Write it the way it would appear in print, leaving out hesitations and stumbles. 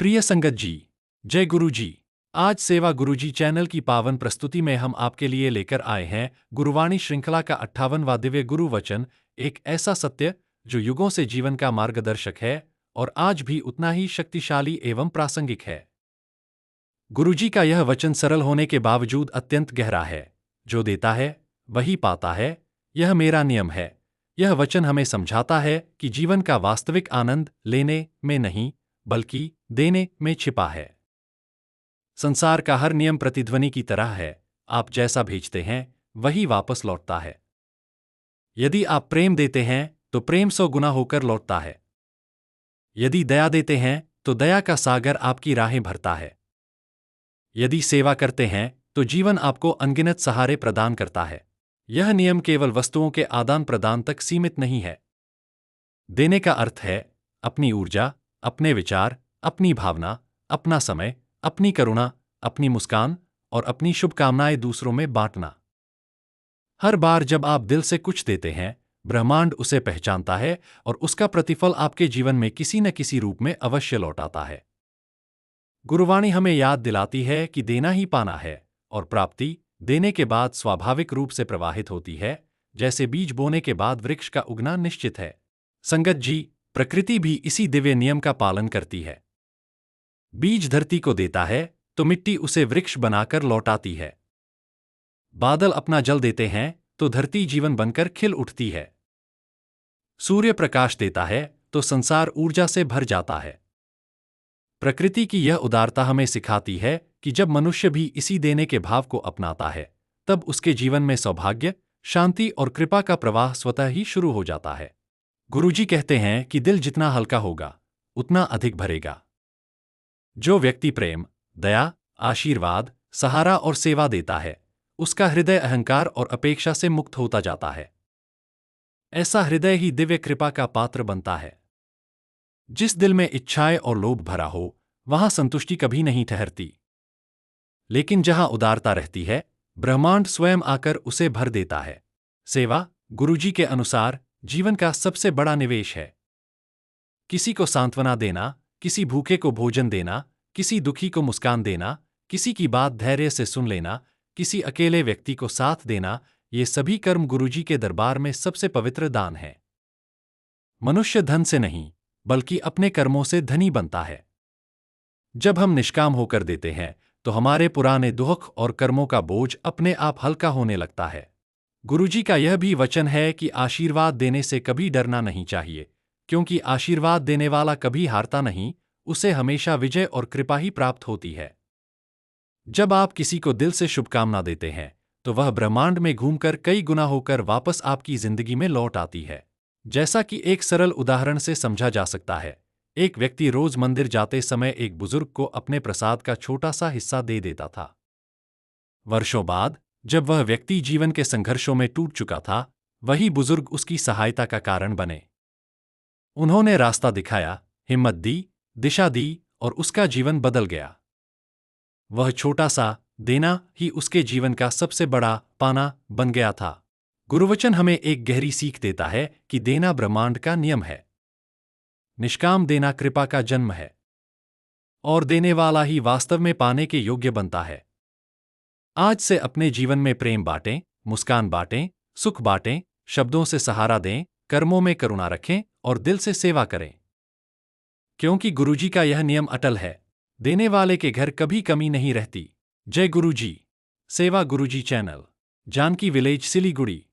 प्रिय संगत जी, जय गुरु जी। आज सेवा गुरु जी चैनल की पावन प्रस्तुति में हम आपके लिए लेकर आए हैं गुरुवाणी श्रृंखला का 58वां दिव्य गुरु वचन, एक ऐसा सत्य जो युगों से जीवन का मार्गदर्शक है और आज भी उतना ही शक्तिशाली एवं प्रासंगिक है। गुरु जी का यह वचन सरल होने के बावजूद अत्यंत गहरा है। जो देता है वही पाता है, यह मेरा नियम है। यह वचन हमें समझाता है कि जीवन का वास्तविक आनंद लेने में नहीं बल्कि देने में छिपा है। संसार का हर नियम प्रतिध्वनि की तरह है, आप जैसा भेजते हैं वही वापस लौटता है। यदि आप प्रेम देते हैं तो प्रेम 100 गुना होकर लौटता है। यदि दया देते हैं तो दया का सागर आपकी राहें भरता है। यदि सेवा करते हैं तो जीवन आपको अनगिनत सहारे प्रदान करता है। यह नियम केवल वस्तुओं के आदान प्रदान तक सीमित नहीं है। देने का अर्थ है अपनी ऊर्जा, अपने विचार, अपनी भावना, अपना समय, अपनी करुणा, अपनी मुस्कान और अपनी शुभकामनाएं दूसरों में बांटना। हर बार जब आप दिल से कुछ देते हैं, ब्रह्मांड उसे पहचानता है और उसका प्रतिफल आपके जीवन में किसी न किसी रूप में अवश्य लौटाता है। गुरुवाणी हमें याद दिलाती है कि देना ही पाना है और प्राप्ति देने के बाद स्वाभाविक रूप से प्रवाहित होती है, जैसे बीज बोने के बाद वृक्ष का उगना निश्चित है। संगत जी, प्रकृति भी इसी दिव्य नियम का पालन करती है। बीज धरती को देता है तो मिट्टी उसे वृक्ष बनाकर लौटाती है। बादल अपना जल देते हैं तो धरती जीवन बनकर खिल उठती है। सूर्य प्रकाश देता है तो संसार ऊर्जा से भर जाता है। प्रकृति की यह उदारता हमें सिखाती है कि जब मनुष्य भी इसी देने के भाव को अपनाता है, तब उसके जीवन में सौभाग्य, शांति और कृपा का प्रवाह स्वतः ही शुरू हो जाता है। गुरुजी कहते हैं कि दिल जितना हल्का होगा, उतना अधिक भरेगा। जो व्यक्ति प्रेम, दया, आशीर्वाद, सहारा और सेवा देता है, उसका हृदय अहंकार और अपेक्षा से मुक्त होता जाता है। ऐसा हृदय ही दिव्य कृपा का पात्र बनता है। जिस दिल में इच्छाएं और लोभ भरा हो, वहां संतुष्टि कभी नहीं ठहरती। लेकिन जहां उदारता रहती है, ब्रह्मांड स्वयं आकर उसे भर देता है। सेवा, गुरुजी के अनुसार, जीवन का सबसे बड़ा निवेश है। किसी को सांत्वना देना, किसी भूखे को भोजन देना, किसी दुखी को मुस्कान देना, किसी की बात धैर्य से सुन लेना, किसी अकेले व्यक्ति को साथ देना, ये सभी कर्म गुरुजी के दरबार में सबसे पवित्र दान है। मनुष्य धन से नहीं, बल्कि अपने कर्मों से धनी बनता है। जब हम निष्काम होकर देते हैं, तो हमारे पुराने दुख और कर्मों का बोझ अपने आप हल्का होने लगता है। गुरुजी का यह भी वचन है कि आशीर्वाद देने से कभी डरना नहीं चाहिए, क्योंकि आशीर्वाद देने वाला कभी हारता नहीं, उसे हमेशा विजय और कृपा ही प्राप्त होती है। जब आप किसी को दिल से शुभकामना देते हैं, तो वह ब्रह्मांड में घूमकर कई गुना होकर वापस आपकी जिंदगी में लौट आती है। जैसा कि एक सरल उदाहरण से समझा जा सकता है, एक व्यक्ति रोज मंदिर जाते समय एक बुजुर्ग को अपने प्रसाद का छोटा सा हिस्सा दे देता था। वर्षों बाद, जब वह व्यक्ति जीवन के संघर्षों में टूट चुका था, वही बुजुर्ग उसकी सहायता का कारण बने। उन्होंने रास्ता दिखाया, हिम्मत दी, दिशा दी और उसका जीवन बदल गया। वह छोटा सा देना ही उसके जीवन का सबसे बड़ा पाना बन गया था। गुरुवचन हमें एक गहरी सीख देता है कि देना ब्रह्मांड का नियम है। निष्काम देना कृपा का जन्म है और देने वाला ही वास्तव में पाने के योग्य बनता है। आज से अपने जीवन में प्रेम बांटें, मुस्कान बांटें, सुख बांटें, शब्दों से सहारा दें, कर्मों में करुणा रखें और दिल से सेवा करें। क्योंकि गुरुजी का यह नियम अटल है, देने वाले के घर कभी कमी नहीं रहती। जय गुरुजी। सेवा गुरुजी चैनल, जानकी विलेज, सिलीगुड़ी।